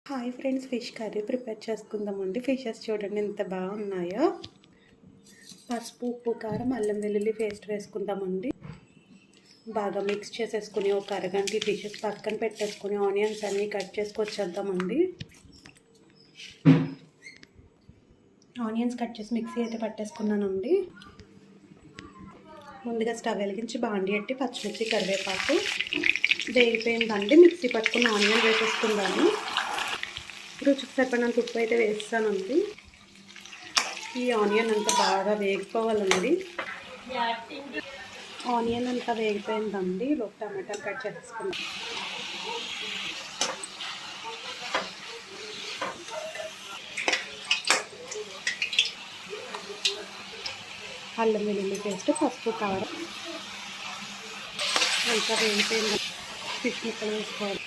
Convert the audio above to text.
Hi friends, fish curry prepare చేసుకుందామండి. Fishes చూడండి ఎంత బాగున్నాయో. పసుపు, ఉప్పు, కారం, అల్లం వెల్లుల్లి పేస్ట్ వేసుకుందామండి. బాగా మిక్స్ చేసేసుకుని ఒక అరగంట ఫిషెస్ పక్కన పెట్టేసుకుని ఆనియన్స్ అన్నీ కట్ చేసుకొచ్చేద్దామండి. ఆనియన్స్ కట్ చేసి మిక్సీ అయితే పట్టేసుకున్నానండి. ముందుగా స్టవ్ వెలిగించి బాండి పెట్టి పచ్చిమిర్చి, కరివేపాకు వేగిపోయిందండి. మిక్సీ పట్టుకుని ఆనియన్ వేసేసుకుందాము. రుచికి సరిపడినంత ఉప్పు అయితే వేస్తానండి. ఈ ఆనియన్ అంతా బాగా వేగిపోవాలండి. ఆనియన్ అంతా వేగిపోయిందండి. లోపు టమాటాలు కట్ చేసుకుందాం. అల్లం వెల్లుల్లి పేస్ట్, పసుపు, కారం అంతా వేగిపోయింది. ఫిష్ ముక్కలు వేసుకోవాలి.